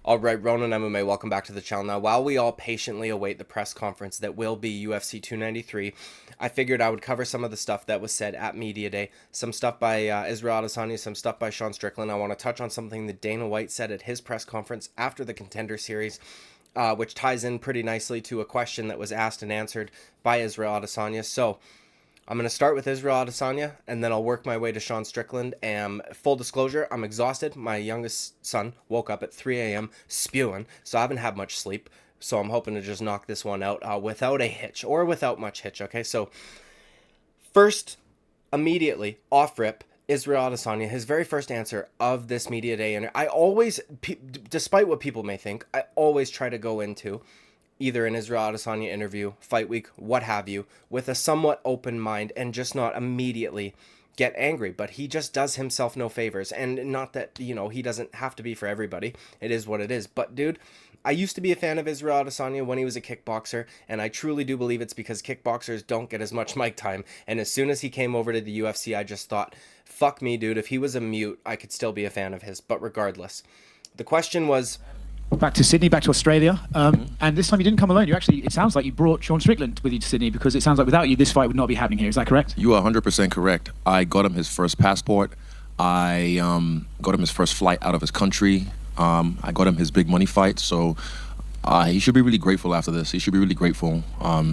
All right, Ronan MMA, welcome back to the channel. Now, while we all patiently await the press conference that will be UFC 293, I figured I would cover some of the stuff that was said at Media Day, some stuff by Israel Adesanya, some stuff by Sean Strickland. I want to touch on something that Dana White said at his press conference after the Contender Series, which ties in pretty nicely to a question that was asked and answered by Israel Adesanya. So, I'm going to start with Israel Adesanya, and then I'll work my way to Sean Strickland. And full disclosure, I'm exhausted. My youngest son woke up at 3 a.m. spewing, so I haven't had much sleep. So I'm hoping to just knock this one out without a hitch, or without much hitch, okay? So first, immediately, off rip, Israel Adesanya, his very first answer of this media day. And I always, despite what people may think, I always try to go into either an Israel Adesanya interview, fight week, what have you, with a somewhat open mind and just not immediately get angry. But he just does himself no favors. And not that, he doesn't have to be for everybody. It is what it is. But dude, I used to be a fan of Israel Adesanya when he was a kickboxer, and I truly do believe it's because kickboxers don't get as much mic time. And as soon as he came over to the UFC, I just thought, fuck me, dude. If he was a mute, I could still be a fan of his. But regardless, the question was, back to Sydney, back to Australia, and this time you didn't come alone. You actually, it sounds like you brought Sean Strickland with you to Sydney, because it sounds like without you, this fight would not be happening here. Is that correct? You are 100% correct. I got him his first passport. I got him his first flight out of his country. I got him his big money fight. So he should be really grateful after this. He should be really grateful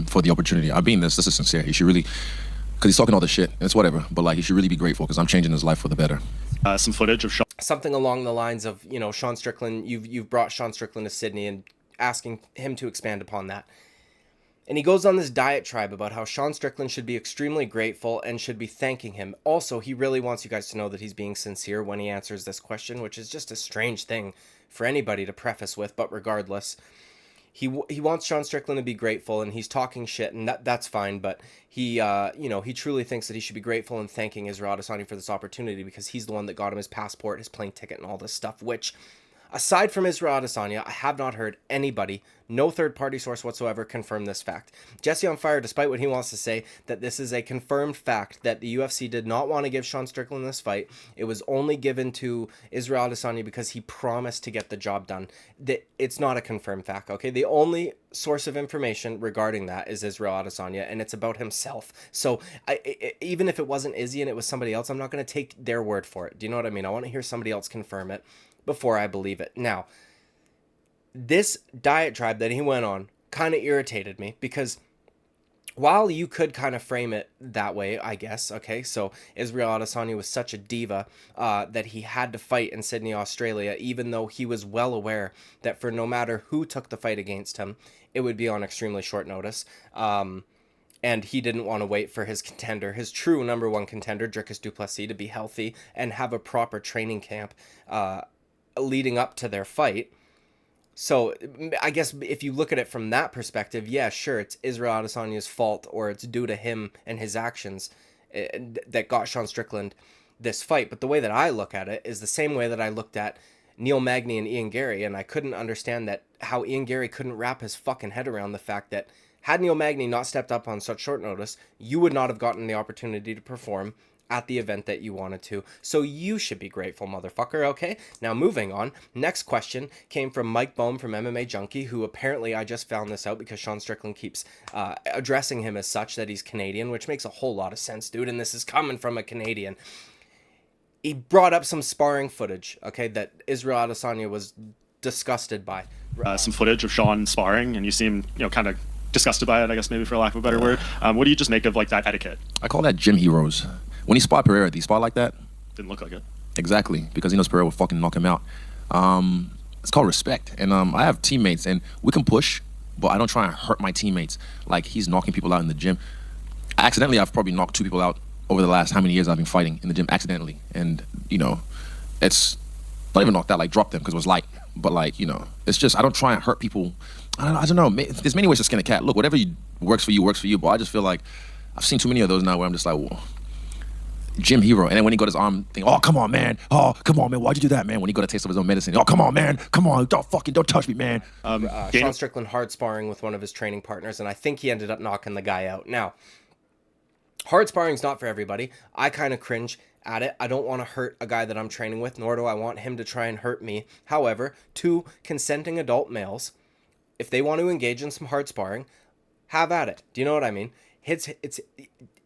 for the opportunity. I mean this is sincere. He should really, because he's talking all this shit. It's whatever, but like he should really be grateful because I'm changing his life for the better. Some footage of Sean. Something along the lines of, Sean Strickland, you've brought Sean Strickland to Sydney and asking him to expand upon that. And he goes on this diatribe about how Sean Strickland should be extremely grateful and should be thanking him. Also, he really wants you guys to know that he's being sincere when he answers this question, which is just a strange thing for anybody to preface with, but regardless, he wants Sean Strickland to be grateful, and he's talking shit, and that's fine, but he truly thinks that he should be grateful and thanking Israel Adesanya for this opportunity because he's the one that got him his passport, his plane ticket, and all this stuff, which, aside from Israel Adesanya, I have not heard anybody, no third-party source whatsoever, confirm this fact. Jesse on Fire, despite what he wants to say, that this is a confirmed fact that the UFC did not want to give Sean Strickland this fight. It was only given to Israel Adesanya because he promised to get the job done. It's not a confirmed fact, okay? The only source of information regarding that is Israel Adesanya, and it's about himself. So even if it wasn't Izzy and it was somebody else, I'm not going to take their word for it. Do you know what I mean? I want to hear somebody else confirm it before I believe it. Now, this diatribe that he went on kind of irritated me because while you could kind of frame it that way, I guess, okay, so Israel Adesanya was such a diva that he had to fight in Sydney, Australia, even though he was well aware that for no matter who took the fight against him, it would be on extremely short notice. And he didn't want to wait for his contender, his true number one contender, Dricus du Plessis, to be healthy and have a proper training camp leading up to their fight. So I guess if you look at it from that perspective, yeah, sure, it's Israel Adesanya's fault, or it's due to him and his actions that got Sean Strickland this fight. But the way that I look at it is the same way that I looked at Neil Magny and Ian Gary, and I couldn't understand that how Ian Gary couldn't wrap his fucking head around the fact that had Neil Magny not stepped up on such short notice, you would not have gotten the opportunity to perform at the event that you wanted to. So you should be grateful, motherfucker, okay? Now, moving on. Next question came from Mike Bohm from MMA Junkie, who apparently, I just found this out because Sean Strickland keeps addressing him as such, that he's Canadian, which makes a whole lot of sense, dude, and this is coming from a Canadian. He brought up some sparring footage, okay, that Israel Adesanya was disgusted by. Some footage of Sean sparring, and you seem, kind of disgusted by it, I guess, maybe for lack of a better word. What do you just make of, like, that etiquette? I call that gym heroes. When he spot Pereira, did he spot like that? Didn't look like it. Exactly, because he knows Pereira will fucking knock him out. It's called respect. And I have teammates, and we can push, but I don't try and hurt my teammates. Like, he's knocking people out in the gym. Accidentally, I've probably knocked 2 people out over the last how many years I've been fighting in the gym accidentally. And, it's not even knocked out, like dropped them because it was light. But, like, it's just, I don't try and hurt people. I don't know. There's many ways to skin a cat. Look, whatever works for you, but I just feel like I've seen too many of those now where I'm just like, whoa. Gym hero. And then when he got his arm thing, oh, come on, man. Oh, come on, man. Why'd you do that, man? When he got a taste of his own medicine. Oh, come on, man. Come on. Don't touch me, man. Sean Strickland hard sparring with one of his training partners, and I think he ended up knocking the guy out. Now, hard sparring's not for everybody. I kind of cringe at it. I don't want to hurt a guy that I'm training with, nor do I want him to try and hurt me. However, two consenting adult males, if they want to engage in some hard sparring, have at it. Do you know what I mean?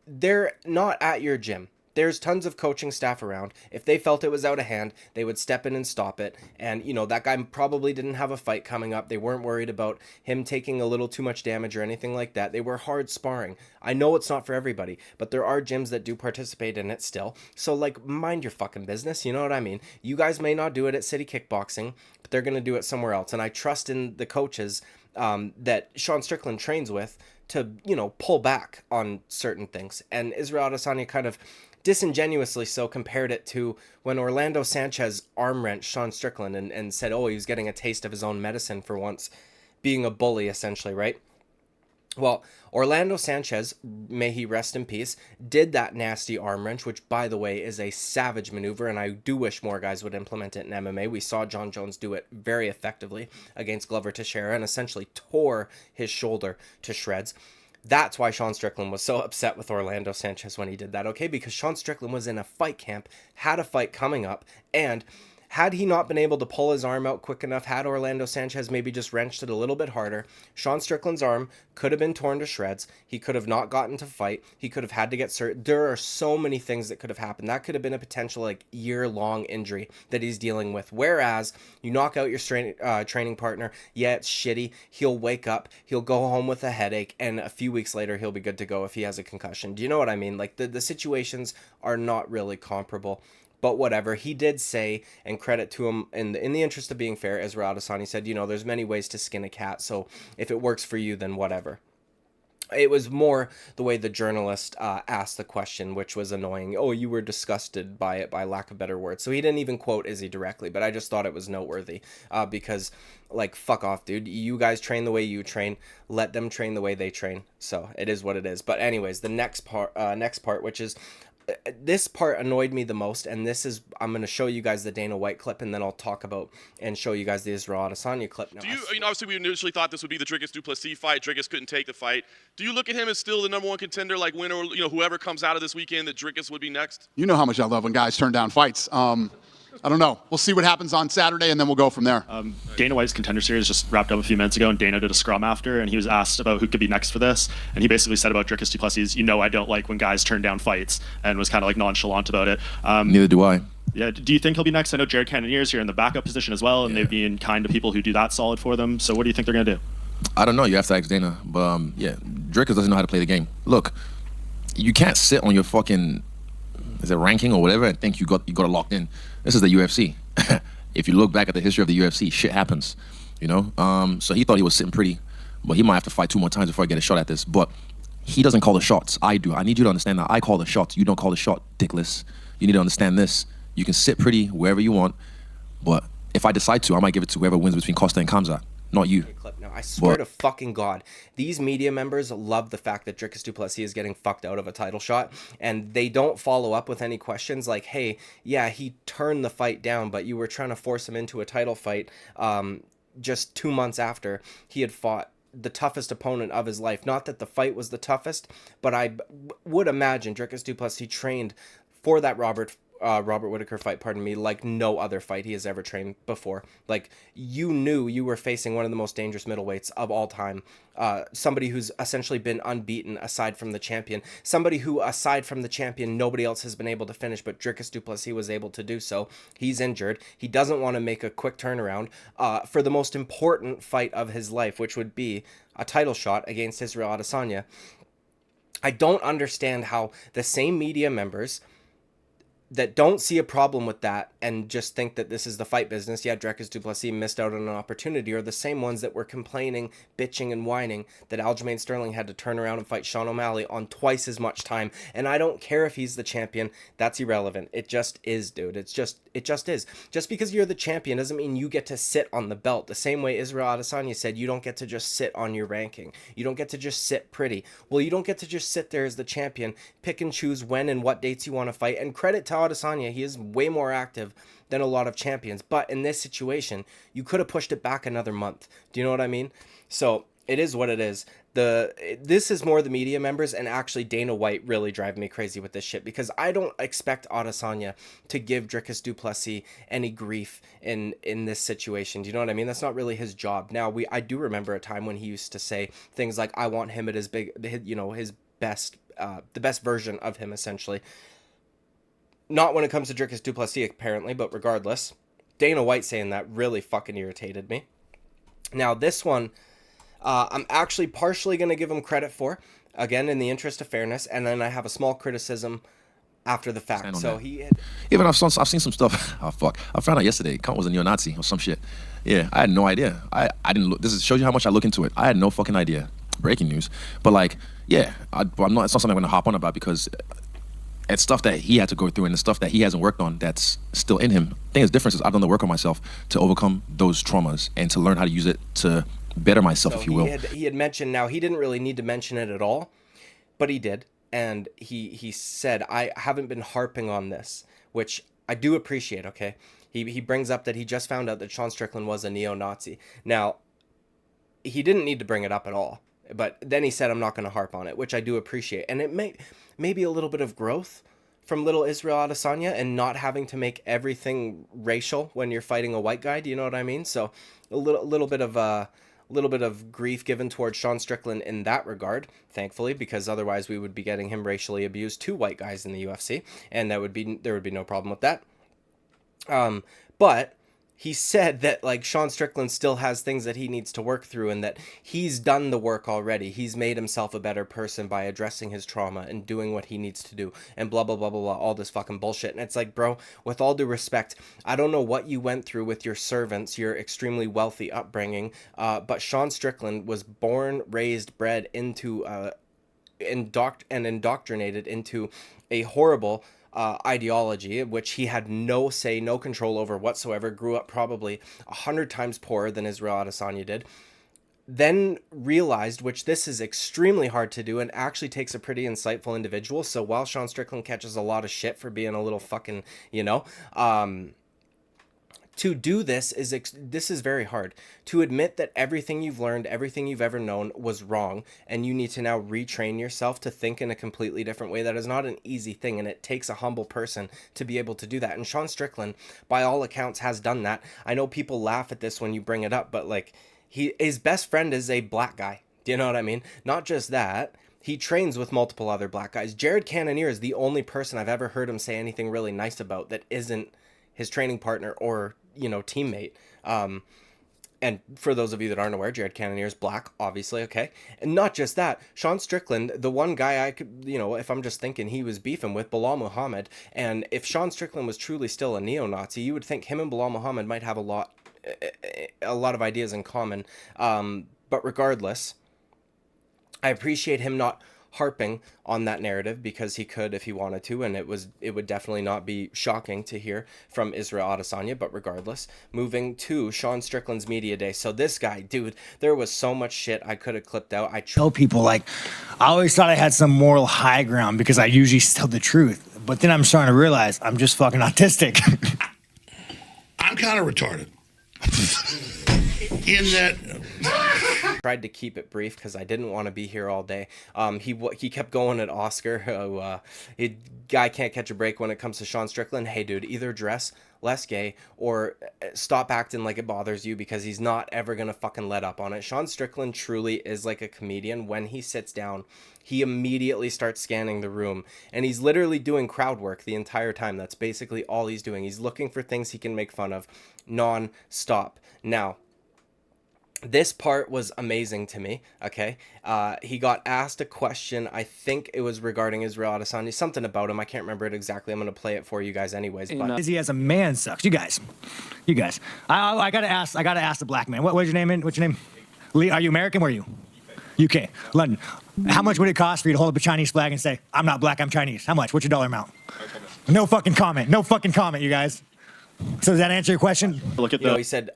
They're not at your gym. There's tons of coaching staff around. If they felt it was out of hand, they would step in and stop it. And, that guy probably didn't have a fight coming up. They weren't worried about him taking a little too much damage or anything like that. They were hard sparring. I know it's not for everybody, but there are gyms that do participate in it still. So, mind your fucking business. You know what I mean? You guys may not do it at City Kickboxing, but they're going to do it somewhere else. And I trust in the coaches that Sean Strickland trains with to, pull back on certain things. And Israel Adesanya kind of disingenuously so compared it to when Orlando Sanchez arm wrenched Sean Strickland and said, oh, he was getting a taste of his own medicine for once, being a bully essentially, right? Well, Orlando Sanchez, may he rest in peace, did that nasty arm wrench, which, by the way, is a savage maneuver, and I do wish more guys would implement it in MMA. We saw John Jones do it very effectively against Glover Teixeira and essentially tore his shoulder to shreds. That's why Sean Strickland was so upset with Orlando Sanchez when he did that, okay? Because Sean Strickland was in a fight camp, had a fight coming up, and had he not been able to pull his arm out quick enough, had Orlando Sanchez maybe just wrenched it a little bit harder, Sean Strickland's arm could have been torn to shreds. He could have not gotten to fight. He could have had to get surgery. There are so many things that could have happened. That could have been a potential year-long injury that he's dealing with. Whereas you knock out your training partner, yeah, it's shitty. He'll wake up, he'll go home with a headache, and a few weeks later he'll be good to go if he has a concussion. Do you know what I mean? The situations are not really comparable. But whatever, he did say, and credit to him, in the interest of being fair, Israel Adesanya said, there's many ways to skin a cat, so if it works for you, then whatever. It was more the way the journalist asked the question, which was annoying. Oh, you were disgusted by it, by lack of better words. So he didn't even quote Izzy directly, but I just thought it was noteworthy because, fuck off, dude. You guys train the way you train. Let them train the way they train. So it is what it is. But anyways, the next part, which is... this part annoyed me the most, and I'm going to show you guys the Dana White clip, and then I'll talk about and show you guys the Israel Adesanya clip. Now, obviously we initially thought this would be the Dricus du Plessis fight. Dricus couldn't take the fight. Do you look at him as still the number one contender, winner, or whoever comes out of this weekend, that Dricus would be next? You know how much I love when guys turn down fights. I don't know. We'll see what happens on Saturday, and then we'll go from there. Dana White's Contender Series just wrapped up a few minutes ago, and Dana did a scrum after, and he was asked about who could be next for this, and he basically said about Dricus du Plessis, I don't like when guys turn down fights, and was kind of nonchalant about it. Neither do I. Yeah, do you think he'll be next? I know Jared Cannonier's here in the backup position as well, and they've been kind to people who do that solid for them. So what do you think they're going to do? I don't know. You have to ask Dana. But, Dricus doesn't know how to play the game. Look, you can't sit on your fucking, ranking or whatever, and think you got it locked in. This is the UFC. If you look back at the history of the UFC, shit happens, So he thought he was sitting pretty, but he might have to fight 2 more times before I get a shot at this. But he doesn't call the shots. I do. I need you to understand that I call the shots. You don't call the shot, dickless. You need to understand this. You can sit pretty wherever you want, but if I decide to, I might give it to whoever wins between Costa and Kamzat, not you. Now, I swear to fucking God, these media members love the fact that Dricus du Plessis is getting fucked out of a title shot, and they don't follow up with any questions like, hey, yeah, he turned the fight down, but you were trying to force him into a title fight just 2 months after he had fought the toughest opponent of his life. Not that the fight was the toughest, but I would imagine Dricus du Plessis trained for that Robert Whittaker fight, like no other fight he has ever trained before. You knew you were facing one of the most dangerous middleweights of all time. Somebody who's essentially been unbeaten aside from the champion. Somebody who, aside from the champion, nobody else has been able to finish, but Dricus du Plessis was able to do so. He's injured. He doesn't want to make a quick turnaround for the most important fight of his life, which would be a title shot against Israel Adesanya. I don't understand how the same media members that don't see a problem with that and just think that this is the fight business, yeah, Dricus du Plessis missed out on an opportunity, are the same ones that were complaining, bitching, and whining that Aljamain Sterling had to turn around and fight Sean O'Malley on twice as much time. And I don't care if he's the champion. That's irrelevant. It just is, dude. It just is. Just because you're the champion doesn't mean you get to sit on the belt. The same way Israel Adesanya said, you don't get to just sit on your ranking. You don't get to just sit pretty. Well, you don't get to just sit there as the champion, pick and choose when and what dates you want to fight. And credit to Adesanya, he is way more active than a lot of champions. But in this situation, you could have pushed it back another month. Do you know what I mean? So it is what it is. This is more the media members, and actually Dana White really driving me crazy with this shit, because I don't expect Adesanya to give Dricus du Plessis any grief in this situation. Do you know what I mean? That's not really his job. Now, I do remember a time when he used to say things like, I want him at his his best, the best version of him, essentially. Not when it comes to Dricus du Plessis, apparently, but regardless, Dana White saying that really fucking irritated me. Now, this one, I'm actually partially going to give him credit for, again, in the interest of fairness, and then I have a small criticism after the fact. So even I've seen some stuff. Oh fuck! I found out yesterday Cunt was a neo-Nazi or some shit. Yeah, I had no idea. I didn't look. Shows you how much I look into it. I had no fucking idea. Breaking news. But like, yeah, I'm not. It's not something I'm gonna hop on about, because it's stuff that he had to go through, and the stuff that he hasn't worked on that's still in him. The thing is, difference is I've done the work on myself to overcome those traumas and to learn how to use it to better myself, if you will. He had mentioned, now he didn't really need to mention it at all, but he did. And he said, I haven't been harping on this, which I do appreciate, okay? He brings up that he just found out that Sean Strickland was a neo-Nazi. Now, he didn't need to bring it up at all, but then he said, I'm not going to harp on it, which I do appreciate. And it may be a little bit of growth from little Israel Adesanya, and not having to make everything racial when you're fighting a white guy. Do you know what I mean? So a little bit of grief given towards Sean Strickland in that regard, thankfully, because otherwise we would be getting him racially abused to white guys in the UFC, and there would be no problem with that. But he said that, like, Sean Strickland still has things that he needs to work through, and that he's done the work already. He's made himself a better person by addressing his trauma and doing what he needs to do, and blah, blah, blah, blah, blah, all this fucking bullshit. And it's like, bro, with all due respect, I don't know what you went through with your servants, your extremely wealthy upbringing, but Sean Strickland was born, raised, bred into, indoctrinated into a horrible ideology, which he had no say, no control over whatsoever, grew up probably 100 times poorer than Israel Adesanya did, then realized, which this is extremely hard to do and actually takes a pretty insightful individual. So while Sean Strickland catches a lot of shit for being a little fucking, to do this is very hard. To admit that everything you've learned, everything you've ever known was wrong, and you need to now retrain yourself to think in a completely different way, that is not an easy thing, and it takes a humble person to be able to do that. And Sean Strickland, by all accounts, has done that. I know people laugh at this when you bring it up, but like, his best friend is a black guy. Do you know what I mean? Not just that, he trains with multiple other black guys. Jared Cannonier is the only person I've ever heard him say anything really nice about that isn't his training partner or, teammate. And for those of you that aren't aware, Jared Cannonier is black, obviously, okay? And not just that, Sean Strickland, the one guy I could, if I'm just thinking he was beefing with, Bilal Muhammad, and if Sean Strickland was truly still a neo-Nazi, you would think him and Bilal Muhammad might have a lot of ideas in common. But regardless, I appreciate him not harping on that narrative, because he could if he wanted to, and it would definitely not be shocking to hear from Israel Adesanya. But regardless, moving to Sean Strickland's media day. So this guy, dude, there was so much shit I could have clipped out. I tell people, like, I always thought I had some moral high ground because I usually tell the truth, but then I'm starting to realize I'm just fucking autistic. I'm kind of retarded. In that, tried to keep it brief because I didn't want to be here all day. He kept going at Oscar. Guy can't catch a break when it comes to Sean Strickland. Hey, dude, either dress less gay or stop acting like it bothers you, because he's not ever gonna fucking let up on it. Sean Strickland truly is like a comedian. When he sits down, he immediately starts scanning the room, and he's literally doing crowd work the entire time. That's basically all he's doing. He's looking for things he can make fun of non-stop. Now, this part was amazing to me, okay? He got asked a question, I think it was regarding Israel Adesanya, something about him, I can't remember it exactly. I'm going to play it for you guys anyways. But he as a man sucks. You guys. I gotta ask the black man. What's your name? What's your name? Lee, are you American? Where are you? UK. London. How much would it cost for you to hold up a Chinese flag and say, I'm not black, I'm Chinese? How much? What's your dollar amount? No fucking comment, you guys. So does that answer your question? Look at he said,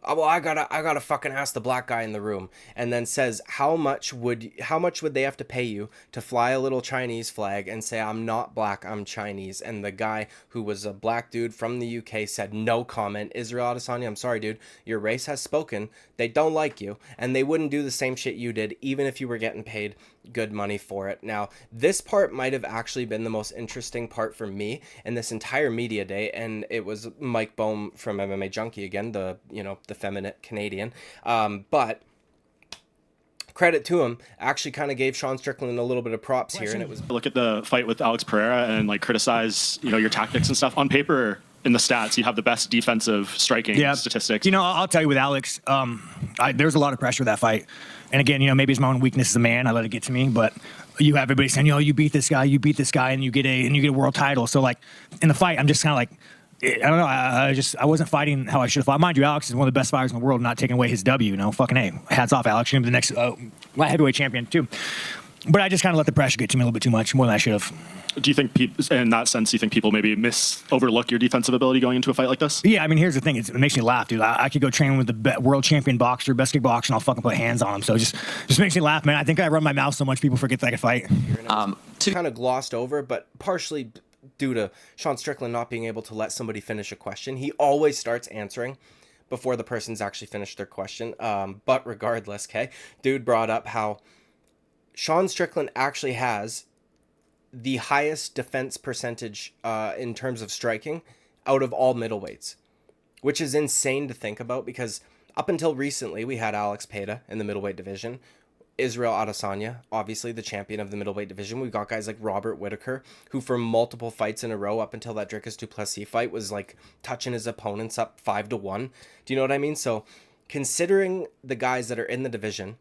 well, I gotta fucking ask the black guy in the room, and then says, how much would they have to pay you to fly a little Chinese flag and say, I'm not black, I'm Chinese? And the guy who was a black dude from the UK said, no comment. Israel Adesanya, I'm sorry, dude, your race has spoken. They don't like you, and they wouldn't do the same shit you did, even if you were getting paid good money for it. Now, this part might have actually been the most interesting part for me in this entire media day, and it was Mike Bohm from MMA Junkie again, the feminine Canadian, but credit to him, actually kind of gave Sean Strickland a little bit of props here, and it was look at the fight with Alex Pereira and like criticize your tactics and stuff on paper. In the stats, you have the best defensive striking statistics. I'll tell you with Alex, there was a lot of pressure that fight. And again, maybe it's my own weakness as a man. I let it get to me. But you have everybody saying, you beat this guy, and you get a world title. So like in the fight, I'm just kind of like, I don't know. I wasn't fighting how I should have fought. Mind you, Alex is one of the best fighters in the world, not taking away his W. Fucking A. Hats off, Alex. You're the next light heavyweight champion too. But I just kind of let the pressure get to me a little bit too much, more than I should have. Do you think, in that sense, you think people maybe overlook your defensive ability going into a fight like this? Yeah, I mean, here's the thing. It makes me laugh, dude. I could go train with the world champion boxer, best kickboxer, and I'll fucking put hands on him. So it just makes me laugh, man. I think I run my mouth so much, people forget that I can fight. Kind of glossed over, but partially due to Sean Strickland not being able to let somebody finish a question. He always starts answering before the person's actually finished their question. But regardless, dude brought up how Sean Strickland actually has the highest defense percentage in terms of striking out of all middleweights, which is insane to think about because up until recently, we had Alex Pereira in the middleweight division, Israel Adesanya, obviously the champion of the middleweight division. We've got guys like Robert Whittaker, who for multiple fights in a row up until that Dricus du Plessis fight was like touching his opponents up 5-1. Do you know what I mean? So considering the guys that are in the division,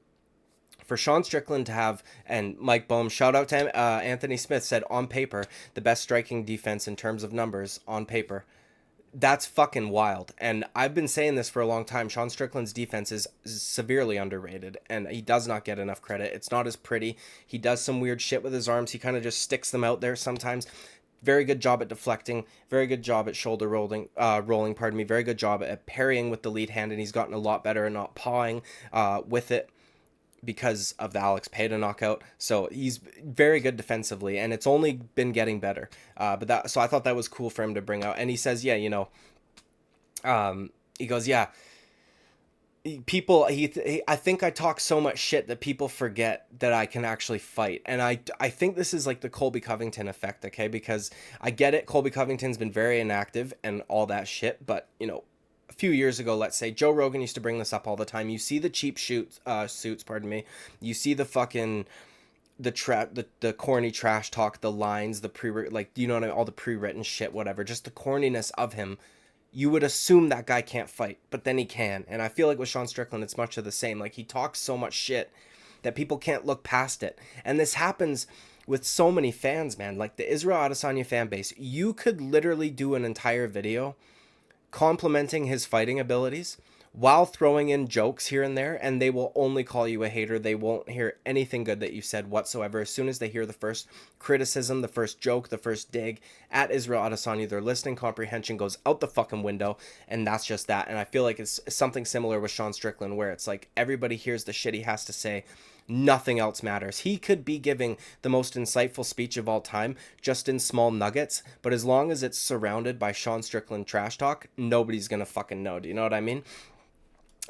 for Sean Strickland to have, and Mike Bohm, shout out to Anthony Smith, said on paper, the best striking defense in terms of numbers on paper. That's fucking wild. And I've been saying this for a long time. Sean Strickland's defense is severely underrated, and he does not get enough credit. It's not as pretty. He does some weird shit with his arms. He kind of just sticks them out there sometimes. Very good job at deflecting. Very good job at shoulder rolling. Very good job at parrying with the lead hand, and he's gotten a lot better at not pawing with it, because of the Alex Pereira knockout. So he's very good defensively, and it's only been getting better. So I thought that was cool for him to bring out. And he says, he goes, people, I think I talk so much shit that people forget that I can actually fight. And I think this is like the Colby Covington effect, okay? Because I get it, Colby Covington's been very inactive and all that shit, but, a few years ago, let's say, Joe Rogan used to bring this up all the time. You see the cheap suits, you see the fucking, the corny trash talk, the lines, all the pre-written shit, whatever, just the corniness of him. You would assume that guy can't fight, but then he can. And I feel like with Sean Strickland, it's much of the same. Like, he talks so much shit that people can't look past it. And this happens with so many fans, man. Like, the Israel Adesanya fan base, you could literally do an entire video complimenting his fighting abilities while throwing in jokes here and there, and they will only call you a hater. They won't hear anything good that you said whatsoever. As soon as they hear the first criticism, the first joke, the first dig at Israel Adesanya, their listening comprehension goes out the fucking window, and that's just that. And I feel like it's something similar with Sean Strickland, where it's like everybody hears the shit he has to say. Nothing else matters. He could be giving the most insightful speech of all time just in small nuggets, but as long as it's surrounded by Sean Strickland trash talk, nobody's gonna fucking know. Do you know what I mean?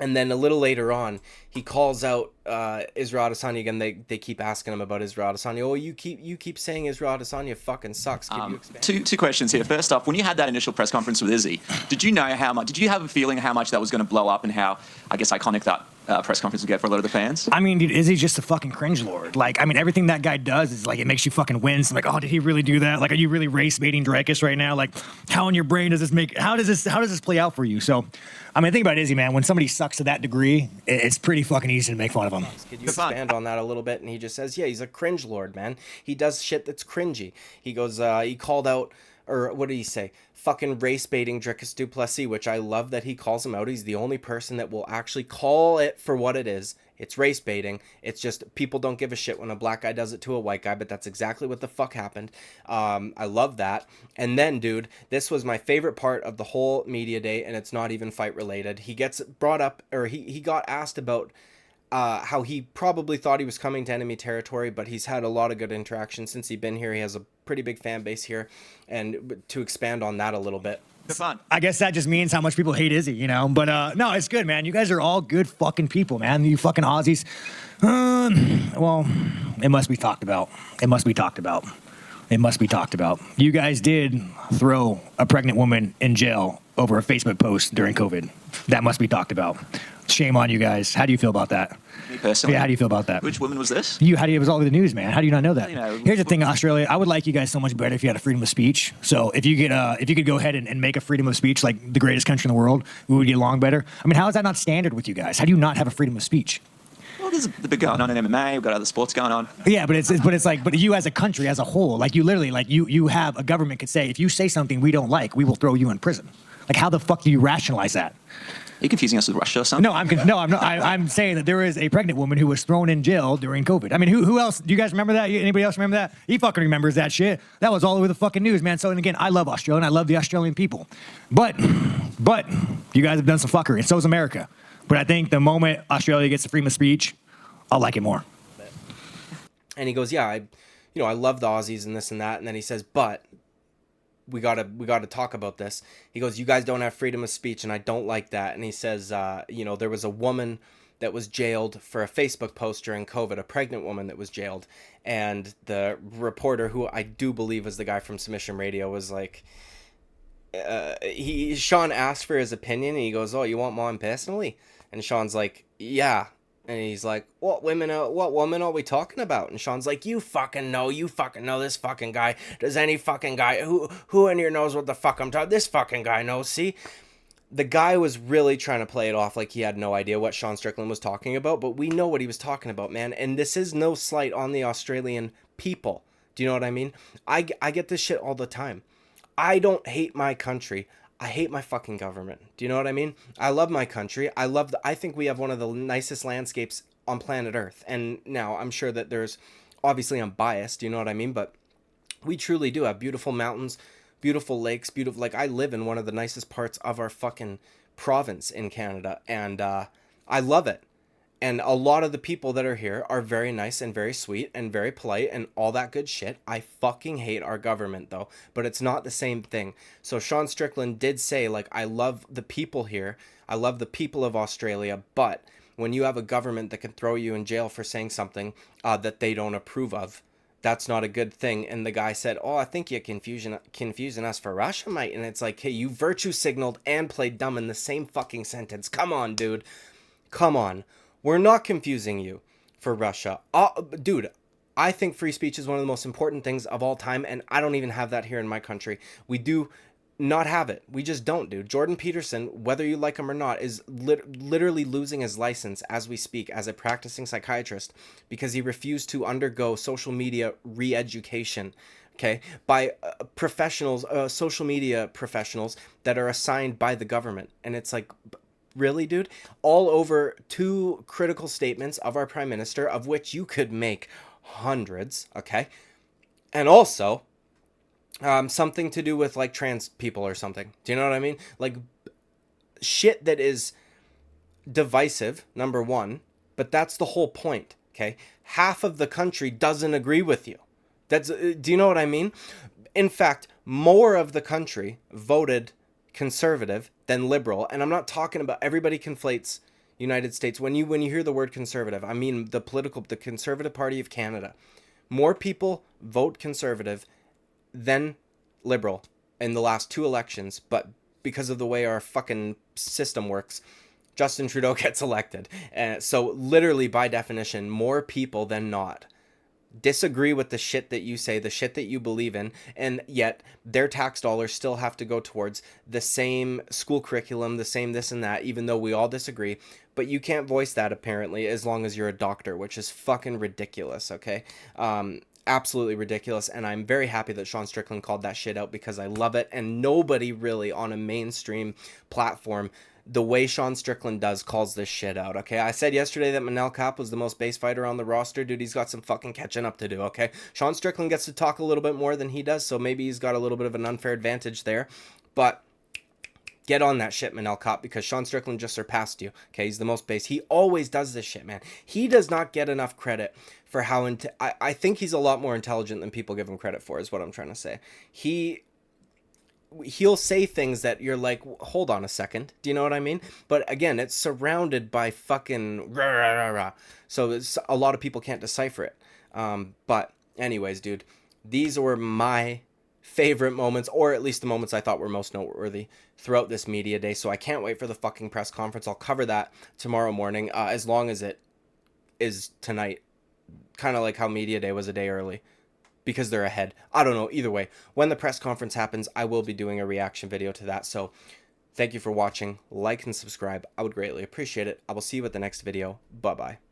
And then a little later on, he calls out Israel Adesanya again. They keep asking him about Israel Adesanya. Oh, you keep saying Israel Adesanya fucking sucks. Could you expand? Two questions here. First off, when you had that initial press conference with Izzy, did you have a feeling how much that was going to blow up and how, I guess, iconic that press conference would get for a lot of the fans? I mean, dude, Izzy's just a fucking cringe lord. Like, I mean, everything that guy does is like, it makes you fucking wince. Like, oh, did he really do that? Like, are you really race baiting Dricus right now? Like, how in your brain does this how does this play out for you? So, I mean, think about Izzy, man. When somebody sucks to that degree, it's pretty fucking easy to make fun of him. Could you expand on that a little bit? And he just says, yeah, he's a cringe lord, man. He does shit that's cringy. He goes, he called out or what did he say? Fucking race baiting Dricus du Plessis, which I love that he calls him out. He's the only person that will actually call it for what it is. It's race baiting. It's just people don't give a shit when a black guy does it to a white guy, but that's exactly what the fuck happened. I love that. And then, dude, this was my favorite part of the whole media day, and it's not even fight related. He gets brought up, or he got asked about how he probably thought he was coming to enemy territory, but he's had a lot of good interaction since he's been here. He has a pretty big fan base here, and to expand on that a little bit. Fun. I guess that just means how much people hate Izzy, you know? But no, it's good, man. You guys are all good fucking people, man. You fucking Aussies. Well, it must be talked about. It must be talked about. It must be talked about. You guys did throw a pregnant woman in jail over a Facebook post during COVID. That must be talked about. Shame on you guys. How do you feel about that? Me personally. Yeah, how do you feel about that? Which woman was this? It was all over the news, man. How do you not know that? You know, Here's the thing, Australia. I would like you guys so much better if you had a freedom of speech. So if you could go ahead and make a freedom of speech like the greatest country in the world, we would get along better. I mean, how is that not standard with you guys? How do you not have a freedom of speech? Well, there's a bit going on in MMA. We've got other sports going on. Yeah, but you as a country as a whole, like you literally, like you have a government could say, if you say something we don't like, we will throw you in prison. Like, how the fuck do you rationalize that? Are you confusing us with Russia or something? No, I'm not. I'm saying that there is a pregnant woman who was thrown in jail during COVID. I mean, who else? Do you guys remember that? Anybody else remember that? He fucking remembers that shit. That was all over the fucking news, man. So, and again, I love Australia and I love the Australian people. But you guys have done some fuckery, and so has America. But I think the moment Australia gets the freedom of speech, I'll like it more. And he goes, yeah, I love the Aussies and this and that. And then he says, but we gotta talk about this. He goes, you guys don't have freedom of speech, and I don't like that. And he says, there was a woman that was jailed for a Facebook post during COVID, a pregnant woman that was jailed. And the reporter, who I do believe was the guy from Submission Radio, was like, Sean asked for his opinion, and he goes, oh, you want mine personally? And Sean's like, yeah. And he's like, what woman are we talking about? And Sean's like, you fucking know this fucking guy. Does any fucking guy, who in here knows what the fuck I'm talking? This fucking guy knows, see? The guy was really trying to play it off like he had no idea what Sean Strickland was talking about, but we know what he was talking about, man. And this is no slight on the Australian people. Do you know what I mean? I get this shit all the time. I don't hate my country. I hate my fucking government. Do you know what I mean? I love my country. I think we have one of the nicest landscapes on planet Earth. And now I'm sure that obviously I'm biased, do you know what I mean? But we truly do have beautiful mountains, beautiful lakes, like I live in one of the nicest parts of our fucking province in Canada. And I love it. And a lot of the people that are here are very nice and very sweet and very polite and all that good shit. I fucking hate our government, though. But it's not the same thing. So Sean Strickland did say, like, I love the people here. I love the people of Australia. But when you have a government that can throw you in jail for saying something that they don't approve of, that's not a good thing. And the guy said, oh, I think you're confusing us for Russia, mate. And it's like, hey, you virtue signaled and played dumb in the same fucking sentence. Come on, dude. Come on. We're not confusing you for Russia. Dude, I think free speech is one of the most important things of all time, and I don't even have that here in my country. We do not have it. We just don't, dude. Jordan Peterson, whether you like him or not, is literally losing his license as we speak as a practicing psychiatrist because he refused to undergo social media re-education, okay, by professionals, social media professionals that are assigned by the government. And it's like, really, dude? All over 2 critical statements of our prime minister, of which you could make hundreds, okay? And also, something to do with, like, trans people or something. Do you know what I mean? Like, shit that is divisive, number one, but that's the whole point, okay? Half of the country doesn't agree with you. Do you know what I mean? In fact, more of the country voted conservative than liberal, and I'm not talking about, everybody conflates United States. When you hear the word conservative, I mean the Conservative Party of Canada. More people vote conservative than liberal in the last 2 elections, but because of the way our fucking system works, Justin Trudeau gets elected. So literally, by definition, more people than not disagree with the shit that you say, the shit that you believe in, and yet their tax dollars still have to go towards the same school curriculum, the same this and that, even though we all disagree. But you can't voice that, apparently, as long as you're a doctor, which is fucking ridiculous, okay? absolutely ridiculous, and I'm very happy that Sean Strickland called that shit out because I love it, and nobody really on a mainstream platform, the way Sean Strickland does, calls this shit out, okay? I said yesterday that Manel Kape was the most base fighter on the roster. Dude, he's got some fucking catching up to do, okay? Sean Strickland gets to talk a little bit more than he does, so maybe he's got a little bit of an unfair advantage there, but get on that shit, Manel Kape, because Sean Strickland just surpassed you, okay? He's the most base. He always does this shit, man. He does not get enough credit for how... I think he's a lot more intelligent than people give him credit for, is what I'm trying to say. He'll say things that you're like, hold on a second. Do you know what I mean? But again, it's surrounded by fucking rah, rah, rah, rah. So a lot of people can't decipher it. But anyways, dude, these were my favorite moments, or at least the moments I thought were most noteworthy throughout this media day. So I can't wait for the fucking press conference. I'll cover that tomorrow morning, as long as it is tonight. Kind of like how media day was a day early, because they're ahead. I don't know. Either way, when the press conference happens, I will be doing a reaction video to that. So thank you for watching. Like and subscribe. I would greatly appreciate it. I will see you at the next video. Bye-bye.